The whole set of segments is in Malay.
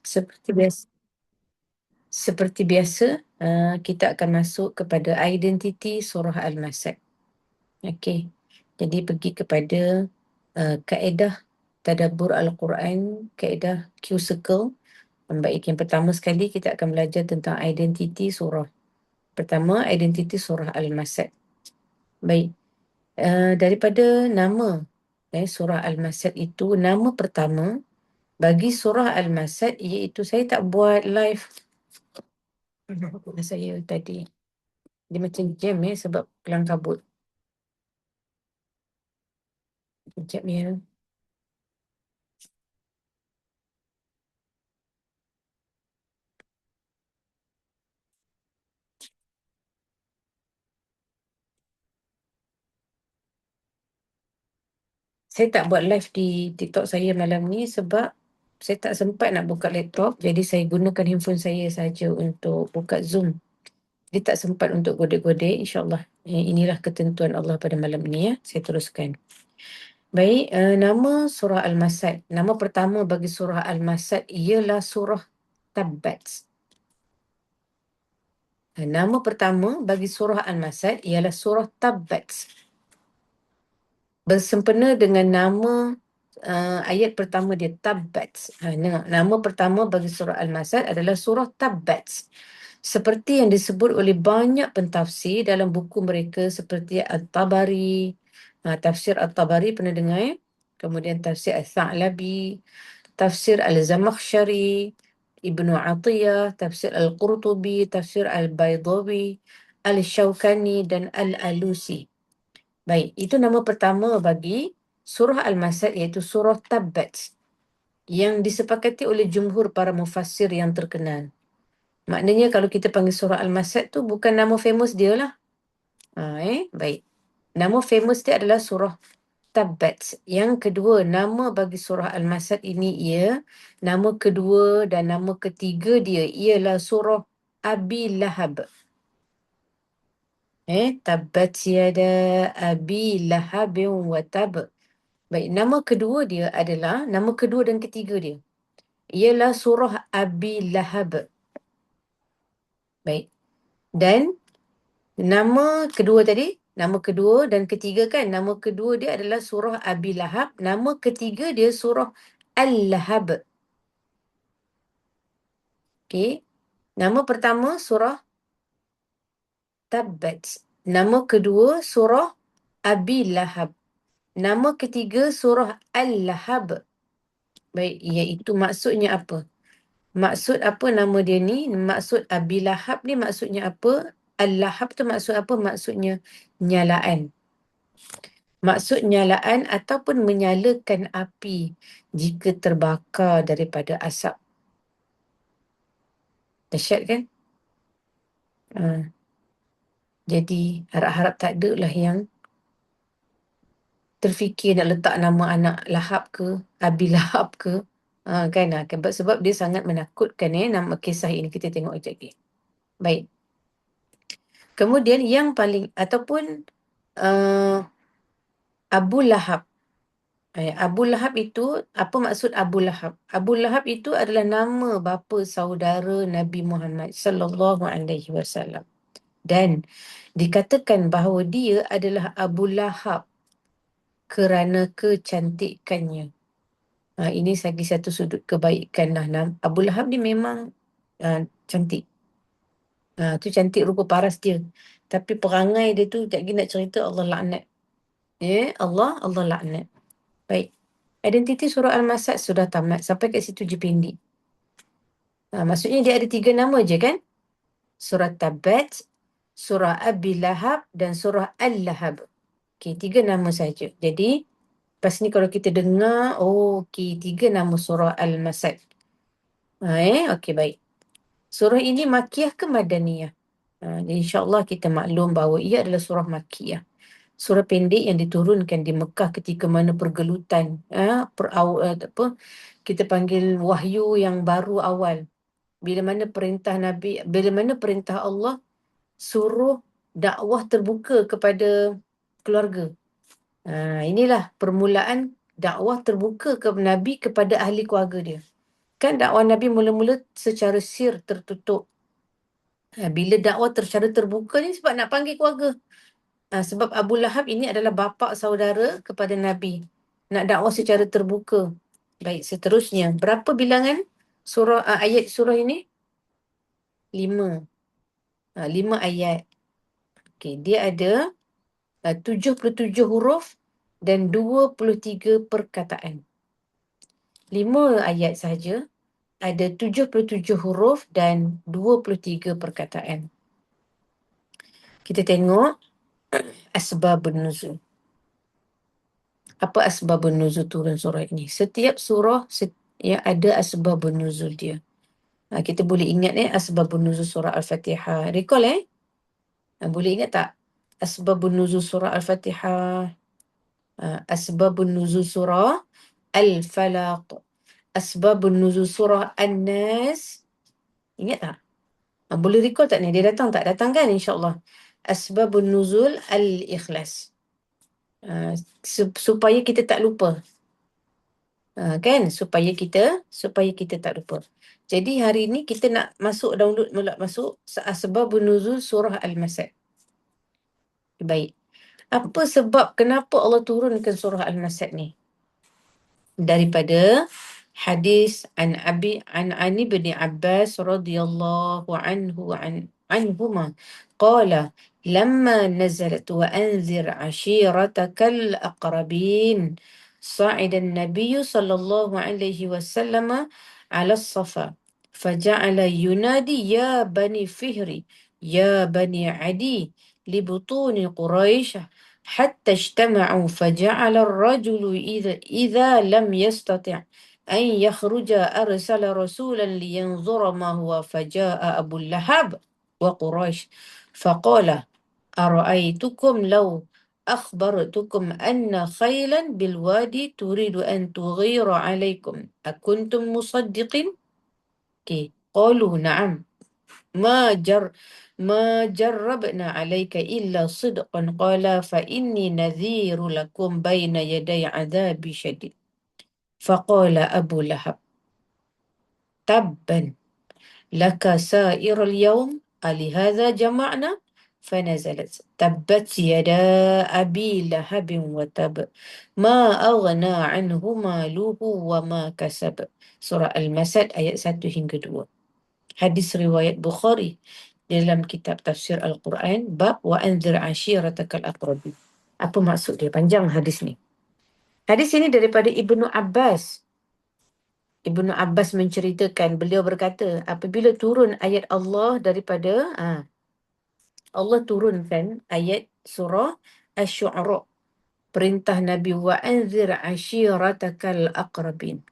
Seperti biasa, kita akan masuk kepada identiti surah Al-Masad. Okey. Jadi pergi kepada kaedah tadabbur Al-Quran, kaedah Q-Circle. Baik, yang pertama sekali kita akan belajar tentang identiti surah. Pertama, identiti surah Al-Masad. Baik, daripada nama surah Al-Masad itu, nama pertama bagi surah Al-Masad iaitu, saya tak buat live saya tadi. Dia macam jam sebab kelang kabut. Sekejap ya. Saya tak buat live di TikTok saya malam ni sebab saya tak sempat nak buka laptop. Jadi saya gunakan handphone saya saja untuk buka Zoom. Dia tak sempat untuk godek-godek. InsyaAllah inilah ketentuan Allah pada malam ini ya. Saya teruskan. Baik, nama surah Al-Masad. Nama pertama bagi surah Al-Masad ialah surah Tabbat. Nama pertama bagi surah Al-Masad ialah surah Tabbat. Bersempena dengan nama ayat pertama dia, Tabbat. Nama pertama bagi surah Al-Masad adalah surah Tabbat. Seperti yang disebut oleh banyak pentafsir dalam buku mereka seperti At-Tabari. Tafsir At-Tabari pernah dengar ya? Kemudian tafsir Al-Tha'labi, tafsir Al-Zamakhsyari, Ibnu Atiyah, tafsir Al-Qurtubi, tafsir Al-Baydawi, Al-Shawkani dan Al-Alusi. Baik, itu nama pertama bagi surah Al-Masad iaitu surah Tabbat yang disepakati oleh jumhur para mufassir yang terkenal. Maknanya kalau kita panggil surah Al-Masad tu bukan nama famous dia lah. Baik. Nama famous dia adalah surah Tabbat. Yang kedua, nama bagi surah Al-Masad ini nama kedua dan nama ketiga dia ialah surah Abi Lahab. Tabbat yada Abi Lahab wa tab. Baik, nama kedua dia adalah, nama kedua dan ketiga dia ialah surah Abi Lahab. Baik. Dan nama kedua tadi, nama kedua dan ketiga kan, nama kedua dia adalah surah Abi Lahab, nama ketiga dia surah Al-Lahab. Okey. Nama pertama surah Tabbat. Nama kedua surah Abi Lahab. Nama ketiga surah Al-Lahab. Baik, iaitu maksudnya apa? Maksud apa nama dia ni? Maksud Abi Lahab ni maksudnya apa? Al-Lahab tu maksud apa? Maksudnya nyalaan. Maksud nyalaan ataupun menyalakan api jika terbakar daripada asap. Dahsyat kan? Jadi harap-harap tak ada lah yang terfikir nak letak nama anak Lahab ke, Abi Lahab ke. Kan? Sebab dia sangat menakutkan nama kisah ini. Kita tengok sekejap lagi. Baik. Kemudian yang paling, ataupun Abu Lahab. Abu Lahab itu, apa maksud Abu Lahab? Abu Lahab itu adalah nama bapa saudara Nabi Muhammad sallallahu alaihi wasallam. Dan dikatakan bahawa dia adalah Abu Lahab kerana kecantikannya. Ini lagi satu sudut kebaikan lah. Abu Lahab ni memang cantik. Tu cantik rupa paras dia. Tapi perangai dia tu, sekejap lagi nak cerita, Allah laknat. Allah laknat. Baik. Identiti surah Al-Masad sudah tamat. Sampai kat situ je pendek. Maksudnya dia ada 3 nama je kan? Surah Tabbat, surah Abi Lahab dan surah Al-Lahab. Okey, 3 nama saja. Jadi, lepas ni kalau kita dengar, okey, 3 nama surah Al-Masad. Okey, baik. Surah ini Makkiyah ke Madaniyah? InsyaAllah kita maklum bahawa ia adalah surah Makkiyah. Surah pendek yang diturunkan di Mekah ketika mana pergelutan, kita panggil wahyu yang baru awal. Bila mana perintah Nabi, bila mana perintah Allah suruh dakwah terbuka kepada keluarga. Inilah permulaan dakwah terbuka ke Nabi kepada ahli keluarga dia. Kan dakwah Nabi mula-mula secara sir, tertutup. Bila dakwah secara terbuka ni sebab nak panggil keluarga. Sebab Abu Lahab ini adalah bapa saudara kepada Nabi. Nak dakwah secara terbuka. Baik, seterusnya. Berapa bilangan ayat surah ini? 5. 5 ayat. Okey, dia ada 77 huruf dan 23 perkataan. 5 ayat sahaja, ada 77 huruf dan 23 perkataan. Kita tengok asbabun nuzul. Apa asbabun nuzul turun surah ini? Setiap surah yang ada asbabun nuzul dia. Kita boleh ingat asbabun nuzul surah Al-Fatihah. Recall boleh ingat tak? Asbabun nuzul surah Al-Fatihah. Asbabun nuzul surah Al-Falaq. Asbabun nuzul surah An-Nas. Ingat tak? Boleh recall tak ni? Dia datang tak? Datang kan insyaAllah. Asbabun nuzul Al-Ikhlas. Supaya kita tak lupa. Kan? Supaya kita tak lupa. Jadi hari ni kita nak download masuk asbabun nuzul surah Al-Masad. Baik. Apa sebab kenapa Allah turunkan surah Al-Masad ni? Daripada hadis an ibn Abbas radhiyallahu anhuma qala lamma nazalat wa anzir ashiratakal aqrabin صعد النبي صلى الله عليه وسلم على الصفا فجعل ينادي يا بني فهر يا بني عدي لبطون قريش حتى اجتمعوا فجعل الرجل إذا لم يستطع أن يخرج أرسل رسولا لينظر ما هو فجاء أبو اللهب وقريش فقال أرأيتكم لو أخبرتكم أن خيلا بالوادي تريد أن تغير عليكم أكنتم مصدقين؟ قالوا نعم ما جربنا عليك إلا صدقا قال فإني نذير لكم بين يدي عذاب شديد فقال أبو لهب تبا لك سائر اليوم ألهذا جمعنا فنزلت تبت يدا أبي لهب وتب ما أغنى عنه ماله وما كسب Surah Al-Masad ayat 1 hingga 2. Hadis riwayat Bukhari dalam kitab tafsir Al-Quran bab wa anzir ashiratakal aqrabin. Apa maksud dia? Panjang hadis ni. Hadis ini daripada Ibnu Abbas. Ibnu Abbas menceritakan, beliau berkata, apabila turun ayat Allah daripada Allah turunkan ayat surah Asy-Syu'ara, perintah Nabi wa anzir ashiratakal aqrabin.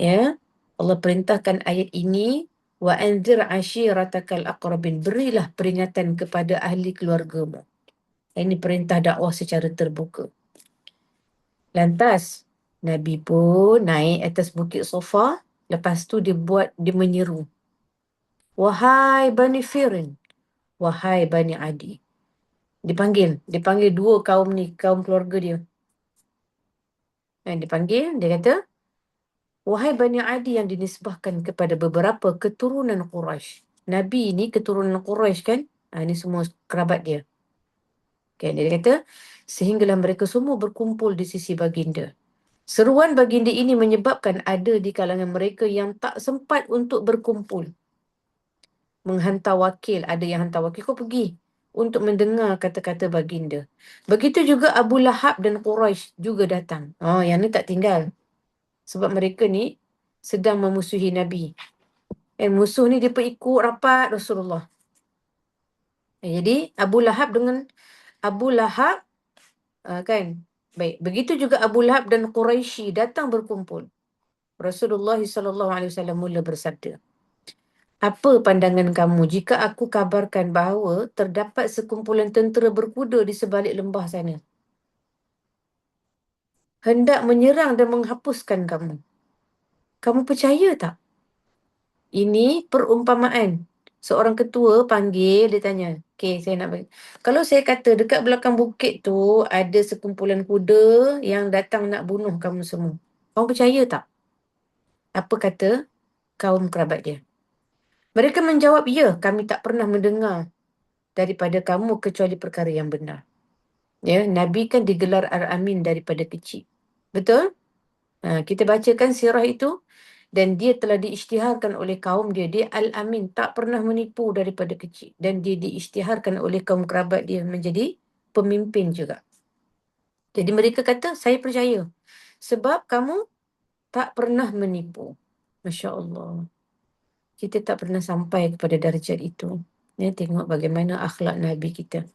Ya, Allah perintahkan ayat ini wa anzir ashiratakal aqrabin, berilah peringatan kepada ahli keluargamu. Ini perintah dakwah secara terbuka. Lantas Nabi pun naik atas bukit Safa, lepas tu dia menyeru, wahai Bani Firin, wahai Bani Adi. Dipanggil dua kaum ni, kaum keluarga dia. Dipanggil, dia kata, wahai Bani Adi yang dinisbahkan kepada beberapa keturunan Quraisy. Nabi ni keturunan Quraisy kan? Ini semua kerabat dia. Okay, dia kata, sehinggalah mereka semua berkumpul di sisi baginda. Seruan baginda ini menyebabkan ada di kalangan mereka yang tak sempat untuk berkumpul. Menghantar wakil, ada yang hantar wakil, kau pergi untuk mendengar kata-kata baginda. Begitu juga Abu Lahab dan Quraisy juga datang. Yang ni tak tinggal. Sebab mereka ni sedang memusuhi Nabi. Musuh ni dia ikut rapat Rasulullah. Jadi Abu Lahab kan. Baik, begitu juga Abu Lahab dan Quraisy datang berkumpul. Rasulullah SAW mula bersabda, apa pandangan kamu jika aku kabarkan bahawa terdapat sekumpulan tentera berkuda di sebalik lembah sana, hendak menyerang dan menghapuskan kamu? Kamu percaya tak? Ini perumpamaan. Seorang ketua panggil, dia tanya, saya nak bagi. Kalau saya kata dekat belakang bukit tu ada sekumpulan kuda yang datang nak bunuh kamu semua, kamu percaya tak? Apa kata kaum kerabat dia? Mereka menjawab, ya, kami tak pernah mendengar daripada kamu kecuali perkara yang benar. Ya, Nabi kan digelar Al-Amin daripada kecil. Betul? Kita bacakan sirah itu dan dia telah diisytiharkan oleh kaum dia. Dia Al-Amin, tak pernah menipu daripada kecil. Dan dia diisytiharkan oleh kaum kerabat dia menjadi pemimpin juga. Jadi mereka kata, saya percaya. Sebab kamu tak pernah menipu. Masya Allah. Kita tak pernah sampai kepada darjat itu. Ya, tengok bagaimana akhlak Nabi kita.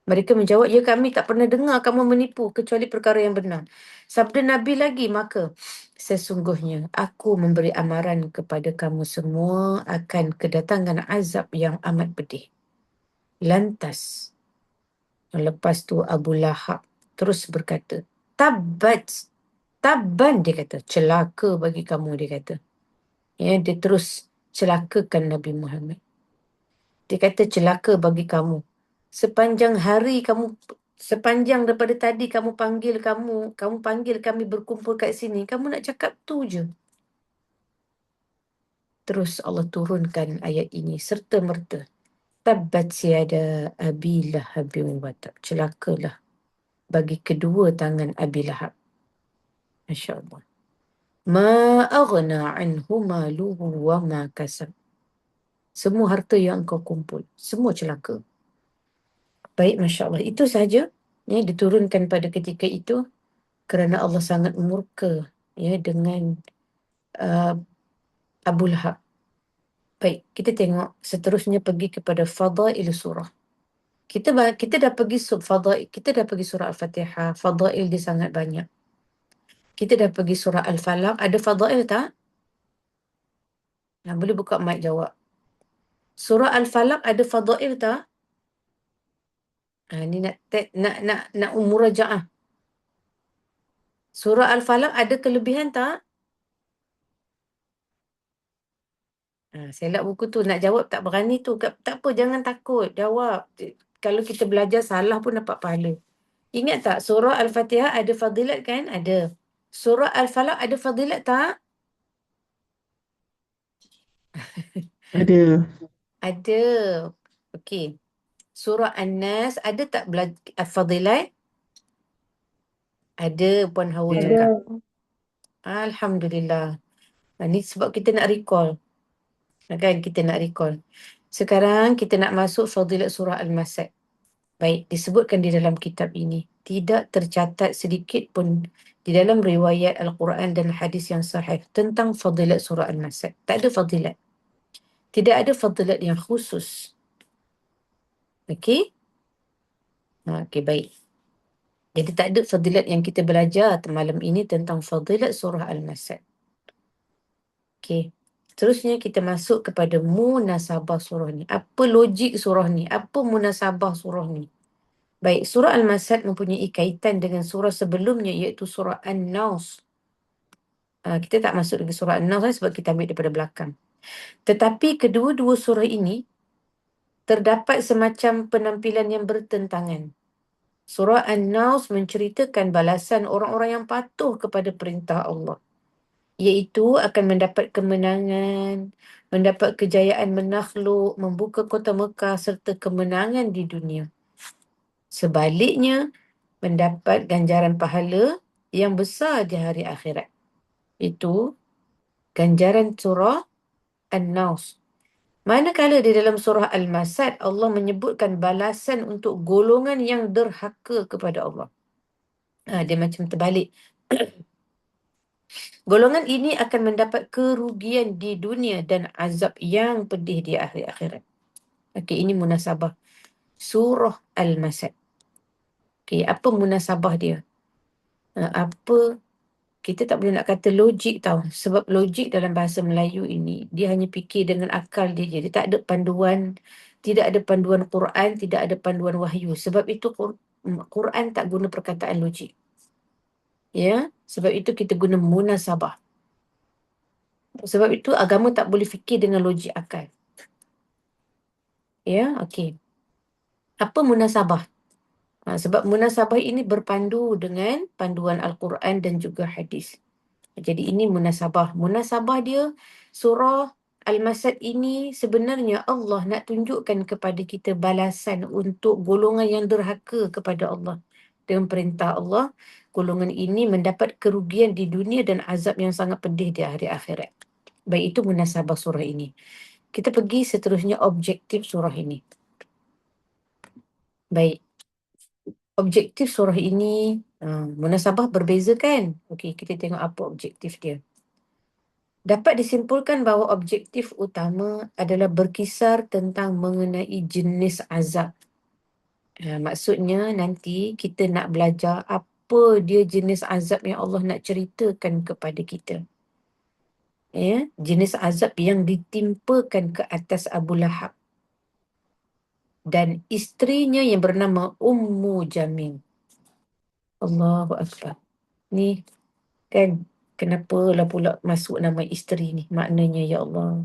Mereka menjawab, ya, kami tak pernah dengar kamu menipu kecuali perkara yang benar. Sabda Nabi lagi, maka sesungguhnya aku memberi amaran kepada kamu semua akan kedatangan azab yang amat pedih. Lantas, lepas tu Abu Lahab terus berkata, Taban, dia kata, celaka bagi kamu, dia kata. Ya, dia terus celakakan Nabi Muhammad. Dia kata, celaka bagi kamu. Sepanjang daripada tadi kamu panggil kami berkumpul kat sini, kamu nak cakap tu je. Terus Allah turunkan ayat ini serta merta. Tabbat siada Abi Lahabin wa tab. Celakalah bagi kedua tangan Abi Lahab. Masya Allah. Ma aghna anhu maluhu wa ma kasab. Semua harta yang kau kumpul, semua celaka. Baik, Masya Allah. Itu sahaja ya, diturunkan pada ketika itu kerana Allah sangat murka ya dengan uh, Abu Lahab. Baik, kita tengok seterusnya pergi kepada fadail surah. Kita dah pergi surah Al-Fatihah, fadail dia sangat banyak. Kita dah pergi surah Al-Falaq, ada fadail tak? Boleh buka mic jawab. Surah Al-Falaq ada fadail tak? Ni nak murajaah. Surah Al-Falaq ada kelebihan tak? Selak buku tu. Nak jawab tak berani tu. Tak apa, jangan takut. Jawab. Kalau kita belajar salah pun dapat pahala. Ingat tak? Surah Al-Fatihah ada fadilat kan? Ada. Surah Al-Falaq ada fadilat tak? Ada. Ada. Okey. Surah An-Nas ada tak fadilat? Ada, Puan Hawa Ada. cakap. Alhamdulillah. Ni sebab kita nak recall. Kan kita nak recall. Sekarang kita nak masuk fadilat surah Al-Masad. Baik, disebutkan di dalam kitab ini. Tidak tercatat sedikit pun di dalam riwayat Al-Quran dan hadis yang sahih tentang fadilat surah Al-Masad. Tak ada fadilat. Tidak ada fadilat yang khusus. Okey? Okey, baik. Jadi tak ada fadilat yang kita belajar malam ini tentang fadilat surah Al-Masad. Okey. Seterusnya kita masuk kepada munasabah surah ni. Apa logik surah ni? Apa munasabah surah ni? Baik, surah Al-Masad mempunyai kaitan dengan surah sebelumnya iaitu surah An-Nas. Kita tak masuk lagi surah An-Nas sebab kita ambil daripada belakang. Tetapi kedua-dua surah ini terdapat semacam penampilan yang bertentangan. Surah An-Nas menceritakan balasan orang-orang yang patuh kepada perintah Allah, iaitu akan mendapat kemenangan, mendapat kejayaan menakluk, membuka kota Mekah serta kemenangan di dunia. Sebaliknya, mendapat ganjaran pahala yang besar di hari akhirat. Itu ganjaran surah An-Nas. Manakala di dalam surah Al-Masad, Allah menyebutkan balasan untuk golongan yang derhaka kepada Allah. Dia macam terbalik. Golongan ini akan mendapat kerugian di dunia dan azab yang pedih di akhir akhirat. Okey, ini munasabah surah Al-Masad. Okey, apa munasabah dia? Apa kita tak boleh nak kata logik tau. Sebab logik dalam bahasa Melayu ini, dia hanya fikir dengan akal dia je. Dia tak ada panduan, tidak ada panduan Quran, tidak ada panduan wahyu. Sebab itu Quran tak guna perkataan logik. Ya, sebab itu kita guna munasabah. Sebab itu agama tak boleh fikir dengan logik akal. Ya, okey. Apa munasabah? Sebab munasabah ini berpandu dengan panduan Al-Quran dan juga hadis. Jadi ini munasabah. Munasabah dia, surah Al-Masad ini sebenarnya Allah nak tunjukkan kepada kita balasan untuk golongan yang derhaka kepada Allah. Dengan perintah Allah, golongan ini mendapat kerugian di dunia dan azab yang sangat pedih di hari akhirat. Baik, itu munasabah surah ini. Kita pergi seterusnya objektif surah ini. Baik, objektif surah ini, munasabah berbeza kan? Okey, kita tengok apa objektif dia. Dapat disimpulkan bahawa objektif utama adalah berkisar tentang mengenai jenis azab. Maksudnya nanti kita nak belajar apa dia jenis azab yang Allah nak ceritakan kepada kita. Ya, jenis azab yang ditimpakan ke atas Abu Lahab dan isterinya yang bernama Ummu Jamil. Allahu Akbar. Ni kan, kenapa lah pula masuk nama isteri ni? Maknanya, ya Allah,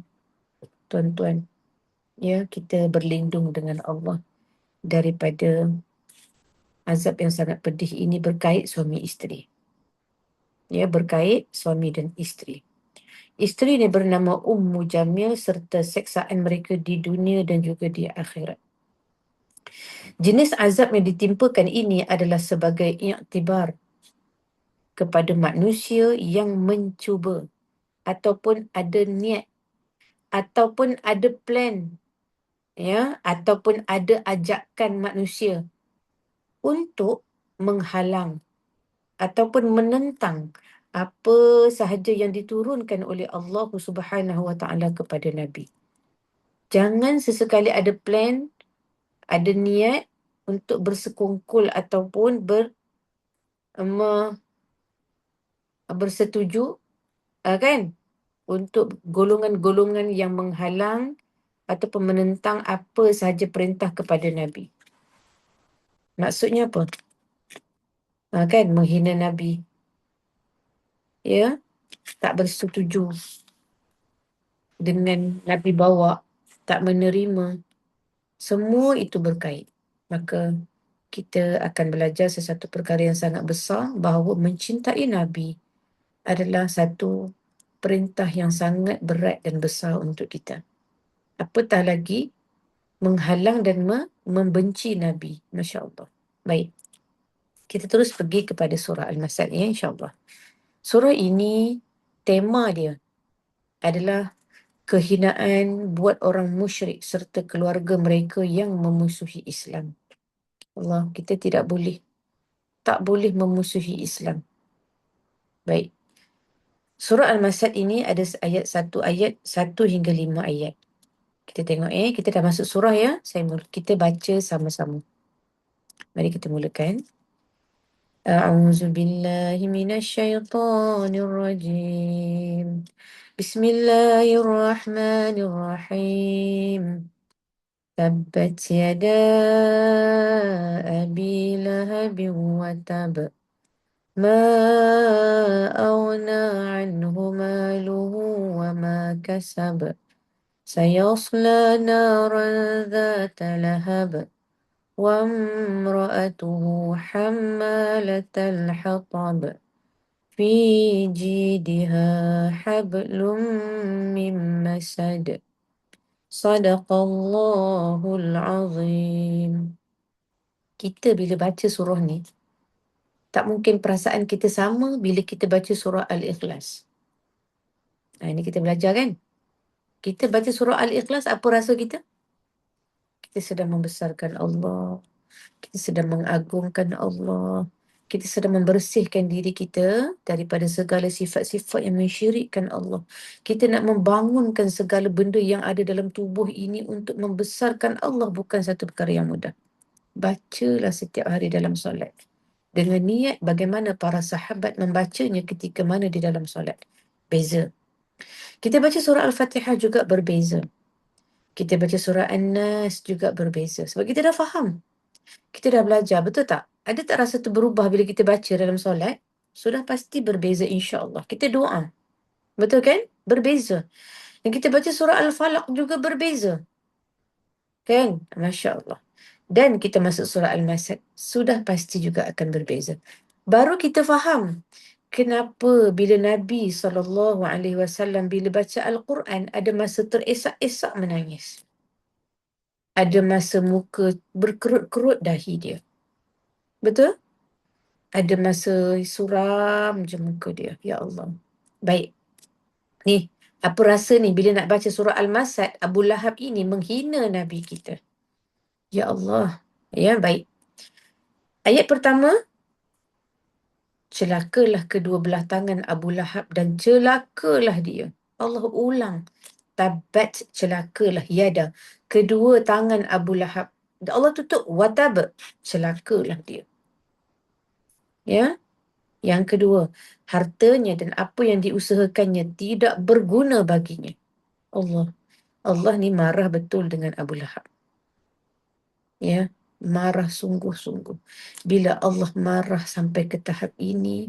tuan-tuan, ya, kita berlindung dengan Allah daripada azab yang sangat pedih ini berkait suami isteri. Ya, berkait suami dan isteri. Isteri ini bernama Ummu Jamil serta seksaan mereka di dunia dan juga di akhirat. Jenis azab yang ditimpakan ini adalah sebagai iktibar kepada manusia yang mencuba ataupun ada niat ataupun ada plan, ya, ataupun ada ajakan manusia untuk menghalang ataupun menentang apa sahaja yang diturunkan oleh Allah Subhanahu Wa Taala kepada Nabi. Jangan sesekali ada plan, ada niat untuk bersekongkol ataupun bersetuju, kan, untuk golongan-golongan yang menghalang ataupun menentang apa sahaja perintah kepada Nabi. Maksudnya apa? Kan, menghina Nabi. Ya, tak bersetuju dengan Nabi bawa, tak menerima. Semua itu berkait. Maka kita akan belajar sesuatu perkara yang sangat besar, bahawa mencintai Nabi adalah satu perintah yang sangat berat dan besar untuk kita. Apatah lagi menghalang dan membenci Nabi. Masya Allah. Baik. Kita terus pergi kepada surah Al-Masad, ya, insyaAllah. Surah ini, tema dia adalah kehinaan buat orang musyrik serta keluarga mereka yang memusuhi Islam. Allah, kita tak boleh memusuhi Islam. Baik. Surah Al-Masad ini ada ayat 1 hingga 5 ayat. Kita tengok, kita dah masuk surah, ya. Kita baca sama-sama. Mari kita mulakan. A'udzu billahi minasyaitonir rajim. Bismillahirrahmanirrahim. Tabbat yada abi lahabin wa tab. Ma aghna anhu maluhu wa ma kasab. Sayasla naran dhata lahab. Wa imra'atuhu hammalatal hatab. Fi jidha hablum min masad. Sadaqallahul azim. Kita bila baca surah ni, tak mungkin perasaan kita sama bila kita baca surah Al-Ikhlas. Ini kita belajar, kan? Kita baca surah Al-Ikhlas, apa rasa kita? Kita sedang membesarkan Allah. Kita sedang mengagungkan Allah. Kita sedang membersihkan diri kita daripada segala sifat-sifat yang mensyirikkan Allah. Kita nak membangunkan segala benda yang ada dalam tubuh ini untuk membesarkan Allah, bukan satu perkara yang mudah. Bacalah setiap hari dalam solat. Dengan niat bagaimana para sahabat membacanya ketika mana di dalam solat. Beza. Kita baca surah Al-Fatihah juga berbeza. Kita baca surah An-Nas juga berbeza. Sebab kita dah faham. Kita dah belajar, betul tak? Ada tak rasa tu berubah bila kita baca dalam solat? Sudah pasti berbeza, insya-Allah. Kita doa. Betul kan? Berbeza. Dan kita baca surah Al-Falaq juga berbeza. Kan? Masya Allah. Dan kita masuk surah Al-Masad, sudah pasti juga akan berbeza. Baru kita faham kenapa bila Nabi SAW bila baca Al-Quran ada masa teresak-esak menangis. Ada masa muka berkerut-kerut dahi dia. Betul? Ada masa suram je muka dia. Ya Allah. Baik. Ni, apa rasa ni bila nak baca surah Al-Masad, Abu Lahab ini menghina Nabi kita. Ya Allah. Ya, baik. Ayat pertama, celakalah kedua belah tangan Abu Lahab dan celakalah dia. Allah ulang. Tabat, celakalah yada. Kedua tangan Abu Lahab. Dan Allah tutup watab, celakalah dia. Ya. Yang kedua, hartanya dan apa yang diusahakannya tidak berguna baginya. Allah. Allah ni marah betul dengan Abu Lahab. Ya. Marah sungguh-sungguh. Bila Allah marah sampai ke tahap ini,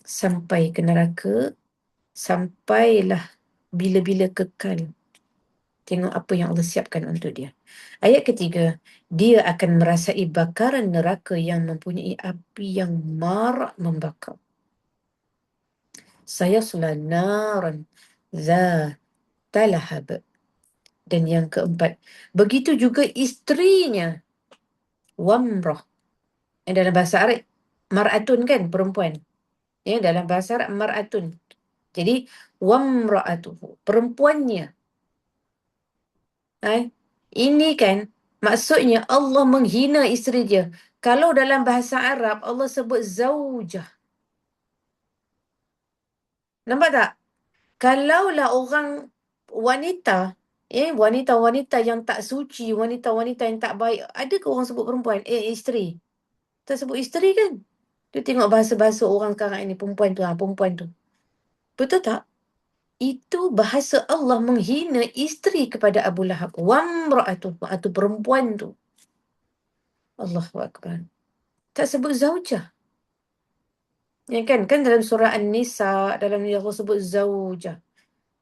sampai ke neraka, sampailah bila-bila kekal. Tengok apa yang Allah siapkan untuk dia. Ayat ketiga, dia akan merasai bakaran neraka yang mempunyai api yang marak membakar. Sayasla naran zata lahab. Dan yang keempat, begitu juga isterinya, Wamrah. Yang dalam bahasa Arab, mar'atun kan, perempuan. Ya, dalam bahasa Arab, mar'atun. Jadi, wamra'atuhu, perempuannya. Ini kan, maksudnya Allah menghina isteri dia. Kalau dalam bahasa Arab, Allah sebut zaujah. Nampak tak? Kalaulah orang wanita, wanita-wanita yang tak suci, wanita-wanita yang tak baik, ada ke orang sebut perempuan? Isteri. Tak sebut isteri kan? Dia tengok bahasa-bahasa orang sekarang ini, perempuan tu, perempuan tu. Betul tak? Itu bahasa Allah menghina isteri kepada Abu Lahab. Wamra'atu, atau perempuan tu. Allahu Akbar. Tak sebut zaujah. Ya kan? Kan dalam surah An-Nisa, dalam ni Allah sebut zaujah.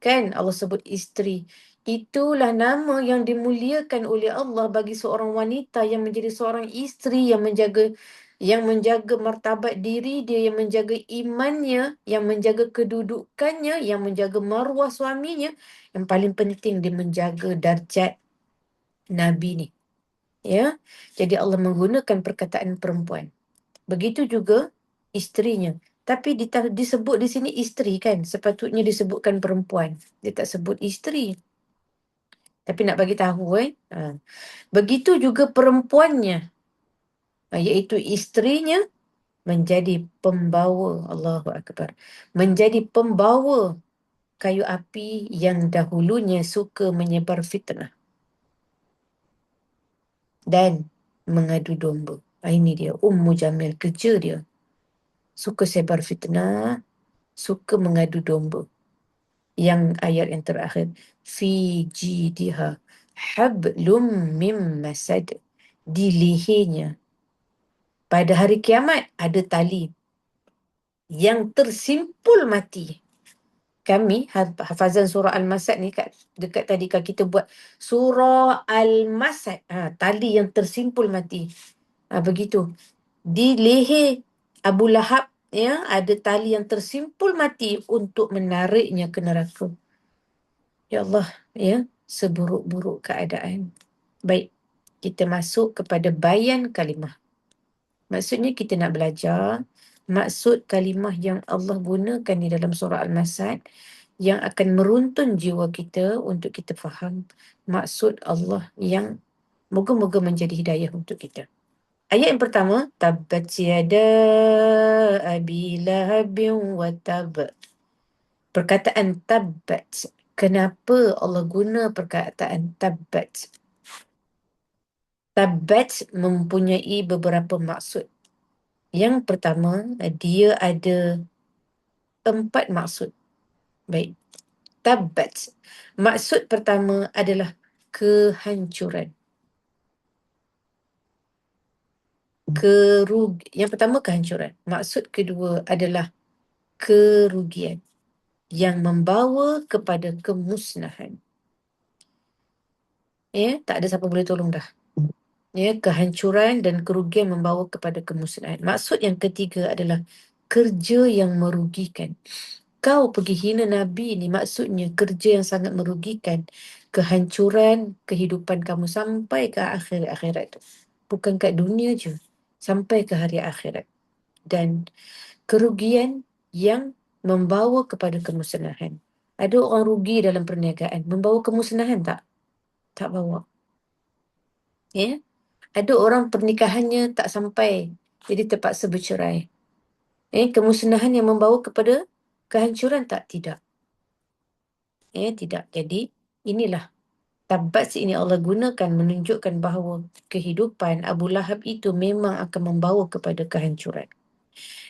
Kan? Allah sebut isteri. Itulah nama yang dimuliakan oleh Allah bagi seorang wanita yang menjadi seorang isteri yang menjaga martabat diri dia, yang menjaga imannya, yang menjaga kedudukannya, yang menjaga maruah suaminya. Yang paling penting dia menjaga darjat Nabi ni. Ya. Jadi Allah menggunakan perkataan perempuan. Begitu juga isterinya. Tapi disebut di sini isteri kan. Sepatutnya disebutkan perempuan. Dia tak sebut isteri. Tapi nak bagi tahu Begitu juga perempuannya. Iaitu isterinya menjadi pembawa. Allahu Akbar. Menjadi pembawa kayu api yang dahulunya suka menyebar fitnah. Dan mengadu domba. Ini dia. Ummu Jamil. Kerja dia. Suka sebar fitnah, suka mengadu domba. Yang ayat yang terakhir, fi jidiha hablum mim masad. Di lehernya pada hari kiamat ada tali yang tersimpul mati. Kami hafazan surah Al-Masad ni dekat tadi kalau kita buat surah Al-Masad, tali yang tersimpul mati. Begitu. Di leher Abu Lahab ada tali yang tersimpul mati untuk menariknya ke neraka. Ya Allah, seburuk-buruk keadaan. Baik, kita masuk kepada bayan kalimah. Maksudnya kita nak belajar maksud kalimah yang Allah gunakan di dalam surah Al-Masad yang akan meruntun jiwa kita untuk kita faham maksud Allah yang moga-moga menjadi hidayah untuk kita. Ayat yang pertama, tabbat yada abi lahabin wa tab. Perkataan tabbat. Kenapa Allah guna perkataan tabbat? Tabbat mempunyai beberapa maksud. Yang pertama, dia ada 4 maksud. Baik. Tabbat. Maksud pertama adalah kehancuran. Yang pertama kehancuran. Maksud kedua adalah kerugian yang membawa kepada kemusnahan. Tak ada siapa boleh tolong dah. Ya, kehancuran dan kerugian membawa kepada kemusnahan. Maksud yang ketiga adalah kerja yang merugikan. Kau pergi hina Nabi ni, maksudnya kerja yang sangat merugikan, kehancuran kehidupan kamu sampai ke akhirat tu. Bukan kat dunia je, sampai ke hari akhirat. Dan kerugian yang membawa kepada kemusnahan. Ada orang rugi dalam perniagaan, membawa kemusnahan tak? Tak bawa. Ya? Ada orang pernikahannya tak sampai, jadi terpaksa bercerai. Kemusnahan yang membawa kepada kehancuran tak? Tidak. Tidak. Jadi, inilah tabat ini Allah gunakan menunjukkan bahawa kehidupan Abu Lahab itu memang akan membawa kepada kehancuran.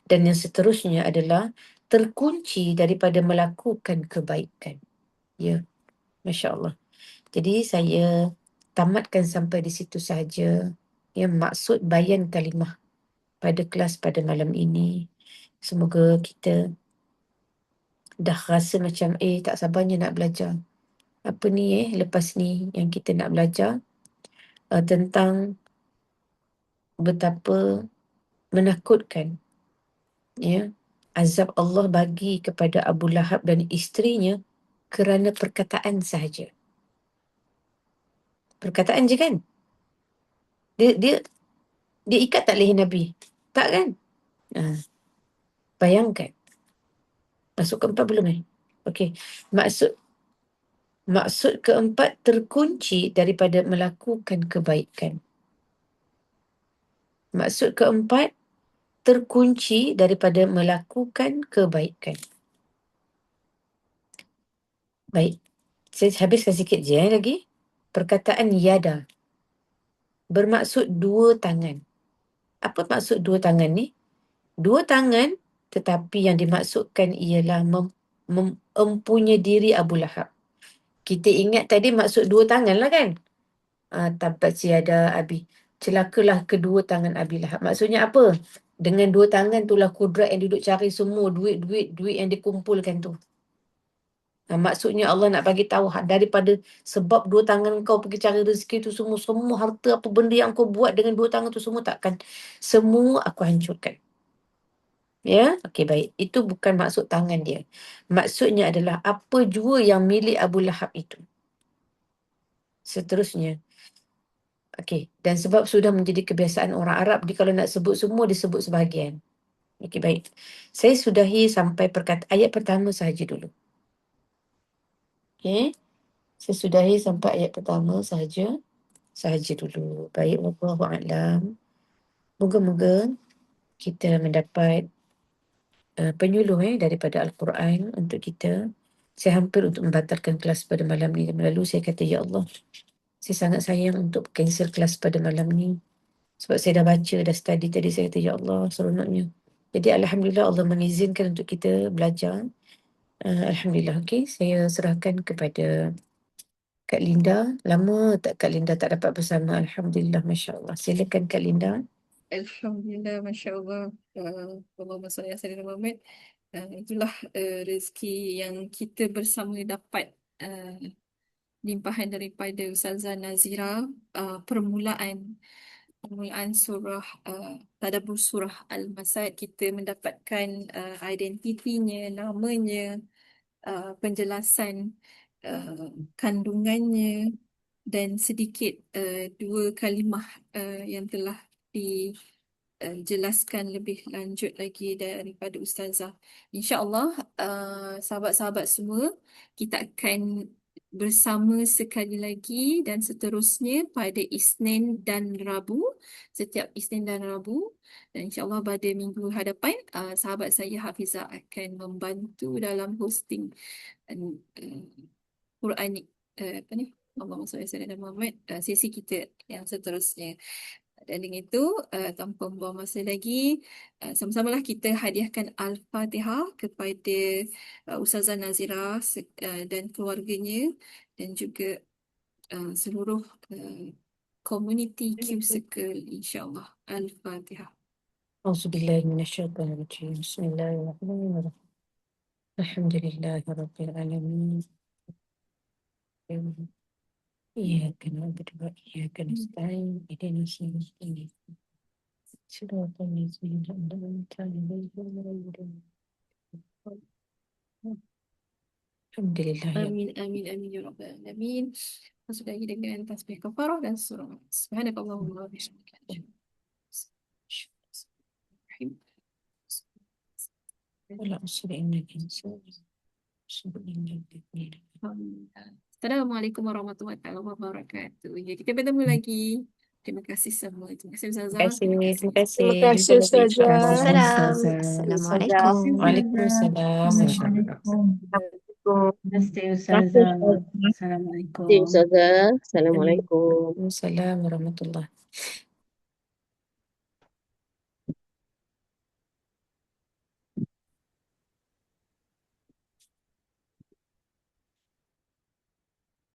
Dan yang seterusnya adalah terkunci daripada melakukan kebaikan. Ya, Masya Allah. Jadi saya tamatkan sampai di situ sahaja. Ya, maksud bayan kalimah pada kelas pada malam ini. Semoga kita dah rasa macam tak sabarnya nak belajar. Apa ni lepas ni yang kita nak belajar tentang betapa menakutkan ya azab Allah bagi kepada Abu Lahab dan isterinya kerana perkataan sahaja. Perkataan je kan? Dia dia dia ikat tak leher Nabi? Tak kan? Bayangkan. Masuk keempat belum Okey. Maksud keempat terkunci daripada melakukan kebaikan. Maksud keempat terkunci daripada melakukan kebaikan. Baik. Saya habiskan sikit je lagi. Perkataan yada bermaksud dua tangan. Apa maksud dua tangan ni? Dua tangan, tetapi yang dimaksudkan ialah mempunyai diri Abu Lahab. Kita ingat tadi maksud dua tangan lah kan? Tabat siada Abi. Celakalah kedua tangan Abi Lahab. Maksudnya apa? Dengan dua tangan itulah kudrat yang duduk cari semua duit yang dikumpulkan tu. Maksudnya Allah nak bagi tahu daripada sebab dua tangan kau pergi cari rezeki tu semua harta apa benda yang kau buat dengan dua tangan tu semua takkan. Semua aku hancurkan. Ya, okey baik. Itu bukan maksud tangan dia. Maksudnya adalah apa jua yang milik Abu Lahab itu. Seterusnya. Okey, dan sebab sudah menjadi kebiasaan orang Arab, dia kalau nak sebut semua, disebut sebahagian. Okey, baik. Saya sudahi sampai ayat pertama sahaja dulu. Okey, saya sudahi sampai ayat pertama sahaja dulu. Baik, wallahu a'lam. Moga-moga kita mendapat penyuluh daripada Al-Quran untuk kita. Saya hampir untuk membatalkan kelas pada malam ni. Lalu saya kata, Ya Allah, saya sangat sayang untuk cancel kelas pada malam ni. Sebab saya dah baca, dah study tadi, saya kata, Ya Allah, seronoknya. Jadi Alhamdulillah Allah mengizinkan untuk kita belajar. Alhamdulillah, okey. Saya serahkan kepada Kak Linda. Lama tak Kak Linda tak dapat bersama. Alhamdulillah, Masya Allah. Silakan Kak Linda. Alhamdulillah, Masya Allah. Allahumma salli ala sayyidina Muhammad. Itulah rezeki yang kita bersama dapat limpahan daripada Ustazah Nazira. Permulaan surah Tadabbur surah Al-Masad, kita mendapatkan identitinya, namanya, penjelasan kandungannya, dan sedikit dua kalimah yang telah dijelaskan lebih lanjut lagi daripada Ustazah. InsyaAllah, sahabat-sahabat semua, kita akan bersama sekali lagi dan seterusnya pada Isnin dan Rabu, setiap Isnin dan Rabu. Dan insyaAllah pada minggu hadapan, sahabat saya Hafizah akan membantu dalam hosting Quran apa ni? Allahumma salli ala sayyidina Muhammad, sesi kita yang seterusnya. Dan dengan itu, tanpa membuang masa lagi, sama-samalah kita hadiahkan Al-Fatihah kepada Ustazah Nazira dan keluarganya, dan juga seluruh komuniti Q Circle, insyaAllah. Al-Fatihah. Auzubillahi minasyaitonirrajim. Bismillahirrahmanirrahim. Alhamdulillahirabbil alamin. إياك نعبد وإياك نستعين اهدنا الصراط صراط الذين أنعمت عليهم غير المغضوب عليهم. الحمد لله يا Amin, amin, amin ya Rabbal Alamin. Masuk lagi dengan tasbih kafarah dan surah. Subhanakallahumma wa bihamdika. ولا أصل إنك إنسان أشهد أن لا إله إلا Assalamualaikum warahmatullahi wabarakatuh. Ya, kita bertemu lagi. Terima kasih semua. Terima kasih Ustazah. kasih. Terima Terima kasih. kasih. Terima Jumpa kasih lagi insyaAllah. Ustazah. Waalaikumsalam. Ustazah. Assalamualaikum. Waalaikumsalam. Masya Allah. Assalamualaikum. Namaste Terima kasih Ustazah. Ustazah. Assalamualaikum. Ustazah. Assalamualaikum. Waalaikumsalam warahmatullahi